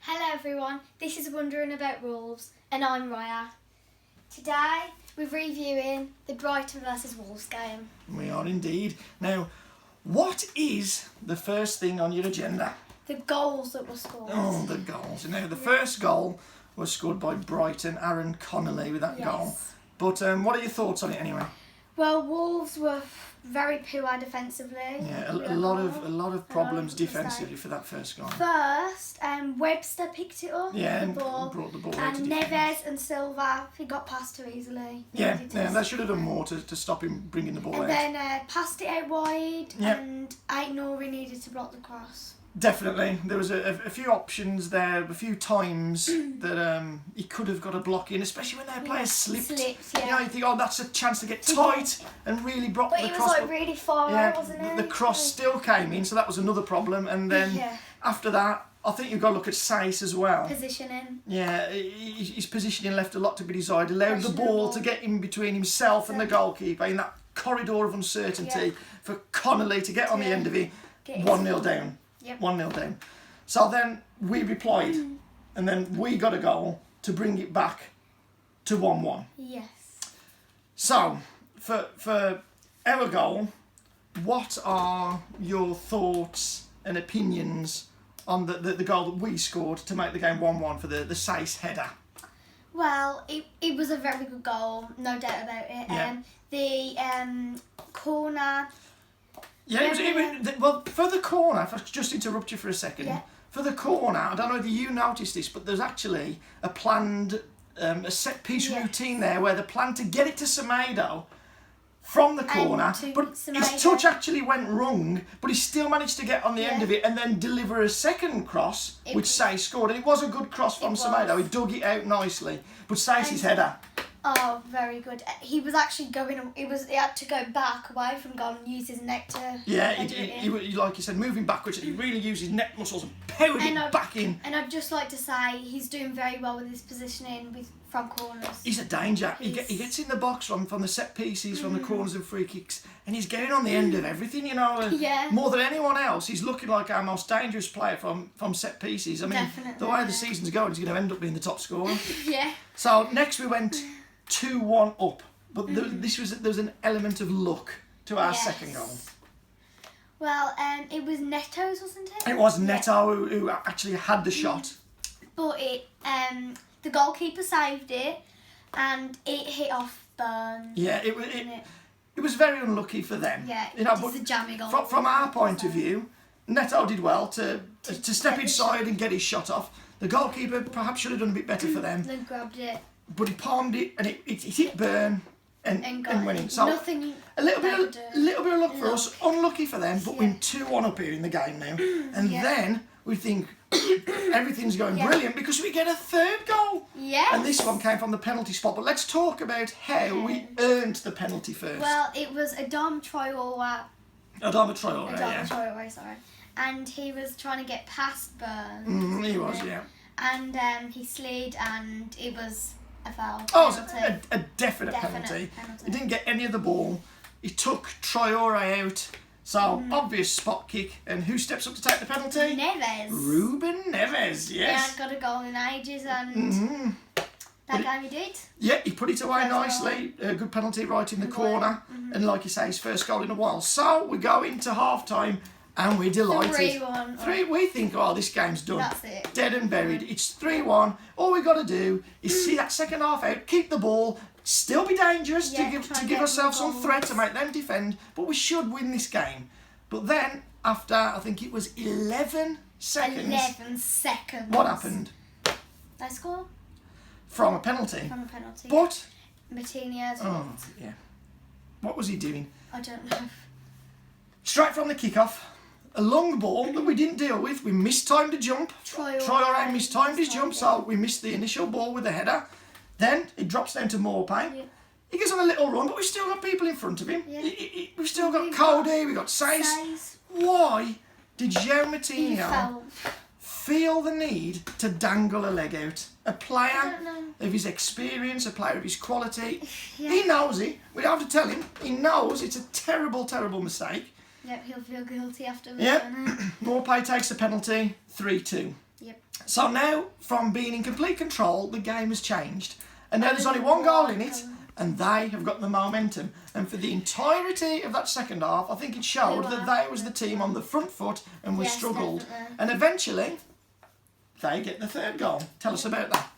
Hello everyone, this is Wondering About Wolves and I'm Raya. Today we're reviewing the Brighton versus Wolves game. We are indeed. Now, what is the first thing on your agenda? The goals that were scored. Oh, the goals. Now, the first goal was scored by Brighton, Aaron Connolly with that goal. But what are your thoughts on it anyway? Well, Wolves were very poor defensively. Yeah, a lot of problems defensively for that first goal. First, Webster picked it up. Yeah, and brought the ball and into Neves defence. and Silva, he got past too easily. Yeah, they should have done more to stop him bringing the ball out. And then passed it out wide, Yep. and Aït-Nouri needed to block the cross. Definitely, there was a few options there, a few times that he could have got a block in, especially when their players slipped. Yeah. You know, you think, oh, that's a chance to get tight and really block But the he cross. was like really far out, wasn't he? The cross still came in, so that was another problem. And then after that, I think you've got to look at Saïs as well. Positioning. Yeah, his positioning left a lot to be desired. Allowed the ball to get in between himself and the goalkeeper in that corridor of uncertainty for Connolly to get on the end of it. 1-0 down. Yep. 1-0 down. So then we replied, and then we got a goal to bring it back to 1-1. Yes. So, for our goal, what are your thoughts and opinions on the goal that we scored to make the game 1-1 for the Saïs header? Well, it was a very good goal, no doubt about it. Yeah. The corner. Yeah, well, for the corner, if I could just interrupt you for a second, for the corner, I don't know whether you noticed this, but there's actually a planned, a set-piece routine there where they planned to get it to Semedo from the corner, but his touch actually went wrong, but he still managed to get on the end of it and then deliver a second cross, which Saïs scored, and it was a good cross from Semedo. He dug it out nicely, but Saïs' header. Oh, very good. He was actually going. He had to go back away from goal and use his neck to. Yeah, he like you said, moving backwards, and he really used his neck muscles and powered it back in. And I'd just like to say he's doing very well with his positioning from corners. He's a danger. He gets in the box from the set pieces, from the corners and free kicks, and he's getting on the end of everything. You know, more than anyone else, he's looking like our most dangerous player from set pieces. I mean, the way the season's going, he's going to end up being the top scorer. Yeah. So next we went 2-1 up, but there was an element of luck to our second goal. Well, it was Neto's, wasn't it? It was Neto who actually had the shot, but the goalkeeper saved it, and it hit off Burns. Yeah, it was very unlucky for them. Yeah, you know, but a jammy goal. From our point of view, Neto did well to step inside and get his shot off. The goalkeeper perhaps should have done a bit better for them. Then grabbed it. But he palmed it and it hit Burn and went in. So a little bit of luck for us, unlucky for them, but we're 2-1 up here in the game now. And then we think everything's going brilliant because we get a third goal. Yes. And this one came from the penalty spot. But let's talk about how we earned the penalty first. Well, it was Adama Traoré. Adama Traoré, sorry. And he was trying to get past Burn. He was, And he slid, and it was a foul. Oh, it was a definite penalty. He didn't get any of the ball. He took Traoré out. So, obvious spot kick. And who steps up to take the penalty? Neves. Ruben Neves, yes. Yeah, got a goal in ages, and that game he did. Yeah, he put it away nicely. A good penalty right in the corner. And like you say, his first goal in a while. So, we go into half-time. And we're delighted. 3-1. We think, oh, this game's done. That's it. Dead and buried. It's 3-1. All we got to do is see that second half out, keep the ball, still be dangerous to give ourselves some threat to make them defend, but we should win this game. But then, after, I think it was 11 seconds. 11 seconds. What happened? They score? From a penalty. From a penalty. But... Martinez. Oh, yeah. What was he doing? I don't know. Straight from the kickoff. A long ball that we didn't deal with. We mistimed the jump. Traoré mistimed his jump, so we missed the initial ball with the header. Then it drops down to Morpay. Yeah. He goes on a little run, but we've still got people in front of him. Yeah. We've still got Cody, we've got Saïs. Why did João Moutinho feel the need to dangle a leg out? A player of his experience, a player of his quality. Yeah. He knows it. We don't have to tell him. He knows it's a terrible, terrible mistake. Yep, he'll feel guilty after this. Yep. Morpay takes the penalty, 3-2. Yep. So now, from being in complete control, the game has changed. And now there's only one goal in it, and they have got the momentum. And for the entirety of that second half, I think it showed that they was the team on the front foot, and we struggled. Definitely. And eventually, they get the third goal. Tell us about that.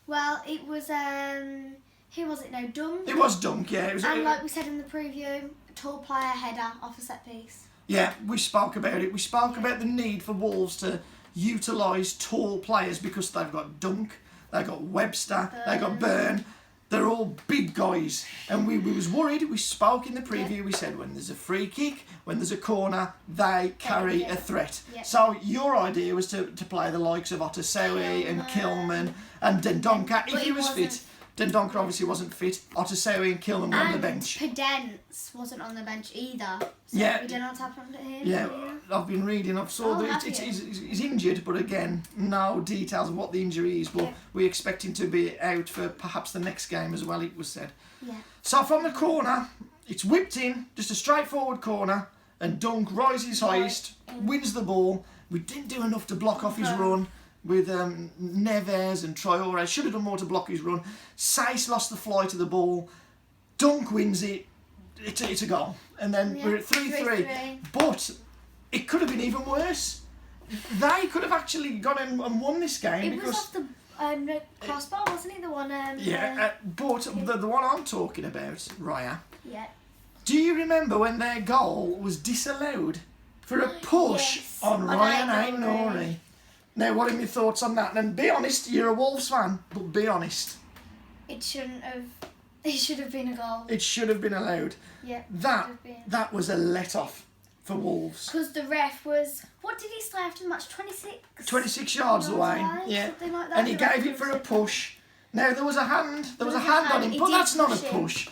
Well, it was, who was it now? Dunk? It was Dunk, yeah. It was, And like we said in the preview, a tall player header off a set piece. Yeah, we spoke about it. We spoke about the need for Wolves to utilise tall players because they've got Dunk, they've got Webster, they've got Byrne. They're all big guys. And we was worried. We spoke in the preview. We said when there's a free kick, when there's a corner, they carry a threat. Yeah. So your idea was to play the likes of Otasowie and Kilman and Dendoncker if he was fit. Dendoncker obviously wasn't fit. Otasowie and Kilman were on the bench. Pedence wasn't on the bench either. So Yeah. we don't know what's happened to him. Yeah, I've been reading. I've saw that he's injured, but again, no details of what the injury is. But we expect him to be out for perhaps the next game as well, it was said. Yeah. So from the corner, it's whipped in, just a straightforward corner, and Dunk rises highest, wins the ball. We didn't do enough to block off his run with Neves and Traore. Should have done more to block his run. Saïss lost the fly to the ball. Dunk wins it. It's a goal. And then we're at 3-3. But it could have been even worse. They could have actually gone in and won this game. It was off the crossbar, wasn't it? The one... but the one I'm talking about, Raya, yeah. do you remember when their goal was disallowed for a push on Ryan Aït-Nouri? Now, what are your thoughts on that? And be honest, you're a Wolves fan, but be honest. It shouldn't have... It should have been a goal. It should have been allowed. Yeah. That was a let-off for Wolves. Because the ref was... What did he say after the match? 26? 26 yards away. Yeah. Something like that. And he gave it for a push. Now, there was a hand. There was a hand on him, but that's not a push.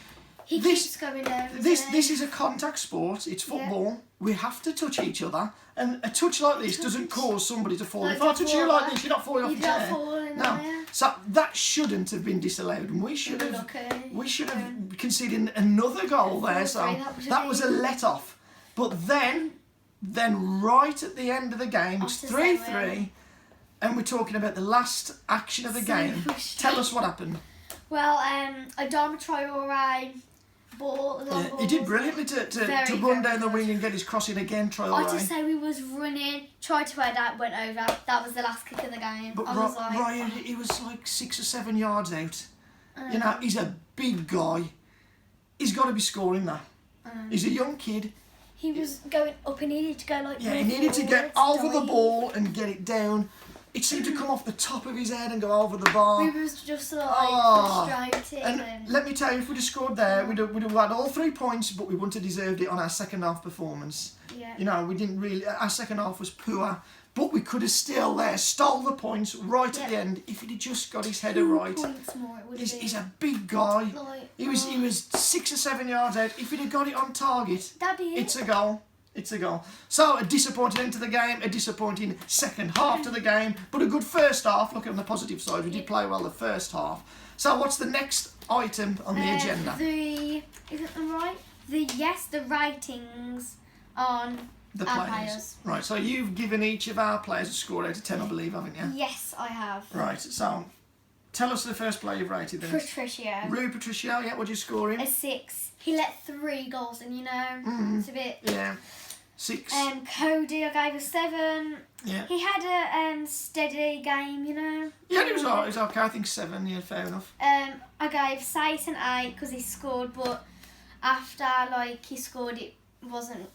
He keeps going down. This is a contact sport. It's football. Yeah. We have to touch each other, and a touch like this doesn't cause somebody to fall. If I touch you like this, you're not falling off your chair. No. So that shouldn't have been disallowed, and we should have conceded another goal there. So that was a let off. But then right at the end of the game, it's 3-3, and we're talking about the last action of the game. Tell us what happened. Well, Adama Traore ball. He did brilliantly to run down the wing and get his crossing again, Traore. I just say we was running, tried to head out, went over. That was the last kick of the game. But Ryan, he was like 6 or 7 yards out. You know, he's a big guy. He's got to be scoring that. He's a young kid. He was going up. He needed to go like. Yeah, he needed to get over the ball and get it down. It seemed to come off the top of his head and go over the bar. We was just like frustrated. And let me tell you, if we'd have scored there, we'd have had all 3 points, but we wouldn't have deserved it on our second half performance. Yeah. You know, we didn't really. Our second half was poor, but we could have still stole the points right at the end if he'd have just got his header right. 2 points more, it would have been. He's a big guy. He was 6 or 7 yards out. If he'd have got it on target, it's a goal. It's a goal. So, a disappointing end to the game, a disappointing second half to the game, but a good first half. Look at on the positive side, we did play well the first half. So, what's the next item on the agenda? The ratings on the our players. Right, so you've given each of our players a score out of 10, I believe, haven't you? Yes, I have. Right, so tell us the first player you've rated then. Patricio. Rui Patricio, yeah, what'd you score him? A 6. He let 3 goals in, you know. It's a bit... Yeah. 6. Cody, I gave a 7. Yeah. He had a steady game, you know. Yeah, he was alright. He was okay. I think 7. Yeah, fair enough. I gave Saïss an 8 because he scored, but after he scored, it wasn't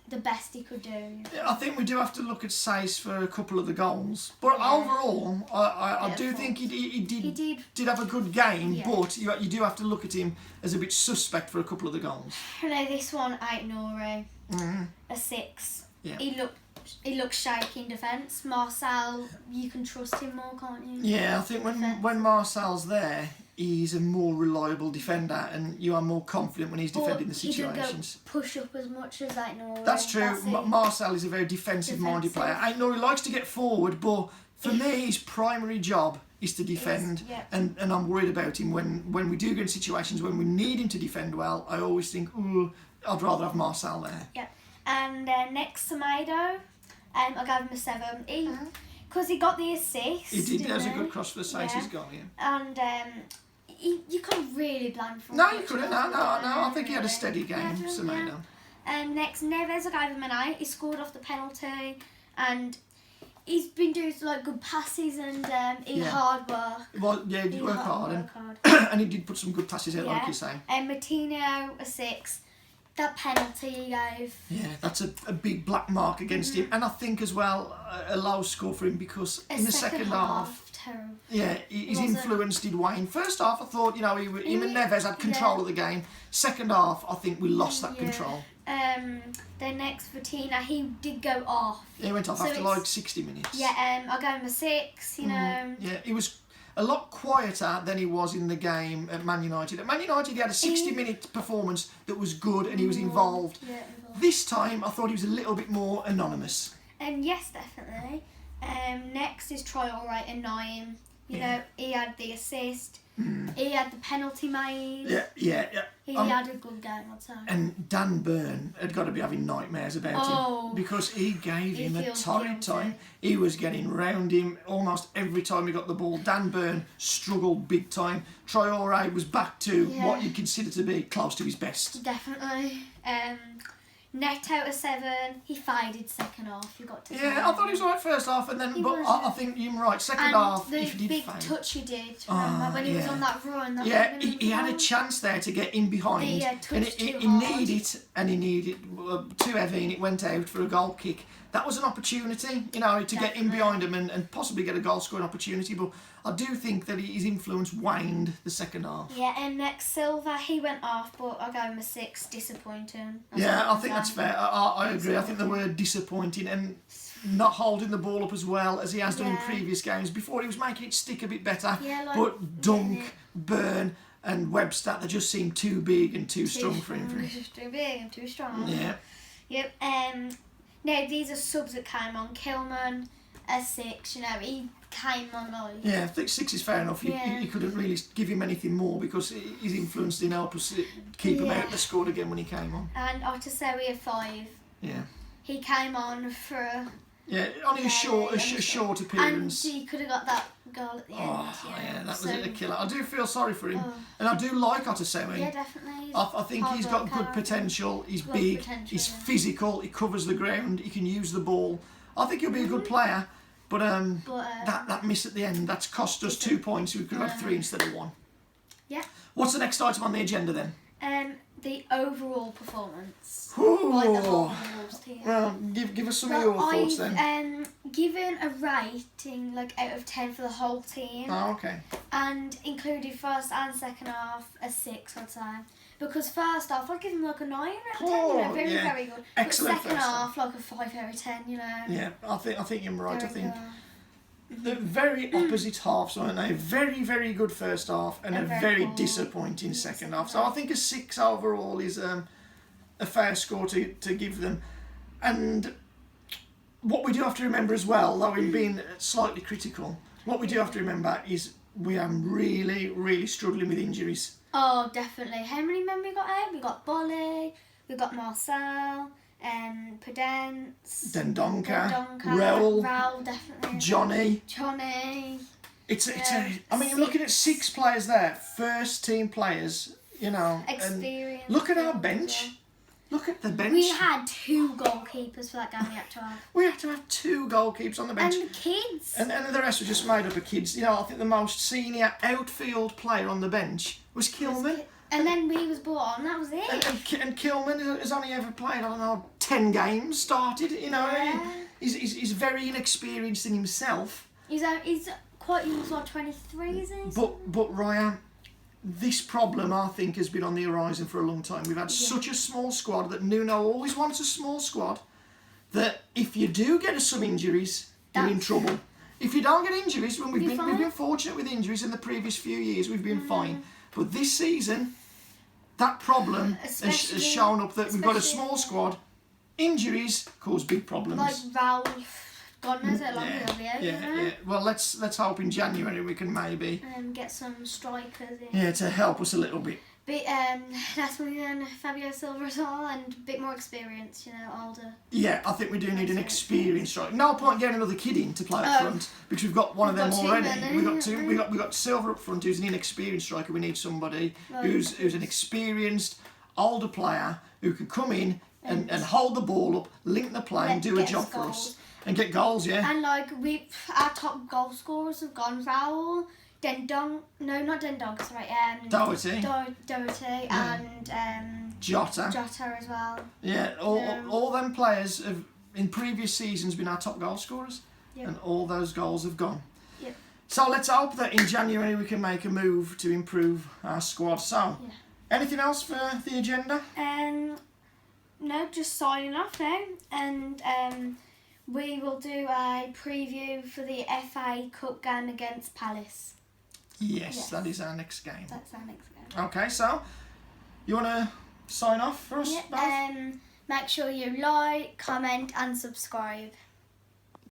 the best he could do. Yeah, I think we do have to look at Saïss for a couple of the goals, but overall, I do think he did have a good game. But you do have to look at him as a bit suspect for a couple of the goals. I know this one, Aït-Nouri. A 6. Yeah. He looks shaky in defence. Marcel, you can trust him more, can't you? Yeah, I think when Marcel's there, he's a more reliable defender, and you are more confident when he's defending the situations. He didn't go push up as much as Aït-Nouri. That's true. Marcel is a very defensive-minded player. Aït-Nouri likes to get forward, but for me, his primary job is to defend, and I'm worried about him when we do get in situations when we need him to defend well. I always think, I'd rather have Marcel there. Yeah. And next, Semedo, I gave him a 7. because he got the assist. He did. That was a he? good cross for the Saints goal, yeah. And you couldn't really blame him. No, you couldn't. No. I think he had a steady game, Semedo. Next, Neves, I gave him an 8. He scored off the penalty, and he's been doing like good passes and hard work. Well, yeah, he did work hard. And he did put some good passes out, like you say. And Martino, a 6. That penalty he gave. Yeah, that's a big black mark against him. And I think as well, a low score for him because in the second half, terrible. Yeah, his influence did wane. First half, I thought, him and Neves had control of the game. Second half, I think we lost that control. Then next, Vitina, he did go off. Yeah, he went off after like 60 minutes. Yeah, I gave him a 6, you know. Yeah, he was a lot quieter than he was in the game at Man United. At Man United, he had a 60-minute performance that was good and he was involved. Yeah, This time, I thought he was a little bit more anonymous. Yes, definitely. Next is Traore and 9. You know, he had the assist. He had the penalty made. Yeah. He had a good game, I'd say. And Dan Burn had got to be having nightmares about him because he gave him a torrid time. He was getting round him almost every time he got the ball. Dan Burn struggled big time. Traore was back to what you'd consider to be close to his best. Definitely. Neto a 7. He faded second half. You got to say. I thought he was right first half, and then I think you're right. Second half, the if he did big fade. touch he did. Remember when he was on that run? He had a chance there to get in behind, and he needed it, and he needed too heavy, and it went out for a goal kick. That was an opportunity, to get in behind him and possibly get a goal scoring opportunity. But I do think that his influence waned the second half. Yeah, and next Silva, he went off, but I gave him a 6. Disappointing. I think that's fair. I agree. I think the word disappointing and not holding the ball up as well as he has done in previous games. Before he was making it stick a bit better, but Dunk, Burn and Webster, they just seemed too big and too strong for him. Too big and too strong. Yeah. Yep. Now these are subs that came on. Kilman, a 6. He came on. Yeah, I think 6 is fair enough. You couldn't really give him anything more because his influence didn't help us keep him out. They scored again when he came on. And Otasewi, a 5. Yeah. He came on for only a short appearance. And he could have got that goal at the end. That was a killer. I do feel sorry for him, and I do like Otasewi. Yeah, definitely. I think he's got good potential. He's big. He's physical. He covers the ground. He can use the ball. I think he'll be a good player. But that miss at the end, that's cost us 2 points. We could have had 3 instead of 1. Yeah. What's the next item on the agenda then? The overall performance Ooh. by the whole Wolves team. Well, give us some of your thoughts then. I've given a rating out of 10 for the whole team. Oh, okay. And included first and second half a 6, I'd say. Because first half, I'd give them like a 9 out of 10. Very, very good. Excellent. But second half, like a 5 out of 10. Yeah, I think you're right. Very I think. good. The very opposite halves, aren't they? Very, very good first half and a very disappointing second half. So I think a 6 overall is a fair score to give them. And what we do have to remember as well, though in being slightly critical, what we do have to remember is we are really, really struggling with injuries. Oh, definitely. How many men we got out? We got Bolly, we got Marcel, Prudence, Dendonka, Raul, definitely. Johnny. It's I mean, you're looking at 6 players there, first team players, Experience. And look at our bench. Look at the bench. We had 2 goalkeepers for that game we had to have. We had to have 2 goalkeepers on the bench. And the kids. And the rest were just made up of kids. I think the most senior outfield player on the bench was Kilman. And then he was brought on, that was it. And Kilman has only ever played, 10 games started. He's very inexperienced in himself. He was like 23, isn't he? But Ryan, this problem I think has been on the horizon for a long time. We've had such a small squad that Nuno always wants a small squad. That if you do get some injuries, you're in trouble. If you don't get injuries, when we've been fortunate with injuries in the previous few years, we've been fine. But this season, that problem has shown up that we've got a small squad. Injuries cause big problems. Like Raul, God knows how long he'll be out. Yeah. Well, let's hope in January we can maybe get some strikers in. Yeah, to help us a little bit. Less money than Fabio Silva as well, and a bit more experience, you know, older. Yeah, I think we do need an experienced striker. No point getting another kid in to play up front because we've got one of them already. We got two. We got Silva up front, who's an inexperienced striker. We need somebody who's an experienced older player who can come in and hold the ball up, link the play, and do a job for us and get goals. Yeah. And like our top goal scorers have gone Raul. Not Dendong, sorry. Doherty. Doherty and Jota. Jota as well. Yeah, all them players have in previous seasons been our top goal scorers, and all those goals have gone. Yep. So let's hope that in January we can make a move to improve our squad. So, anything else for the agenda? No, just signing off now, and we will do a preview for the FA Cup game against Palace. Yes, that is our next game. That's our next game. Okay, so you want to sign off for us both? Make sure you like, comment and subscribe.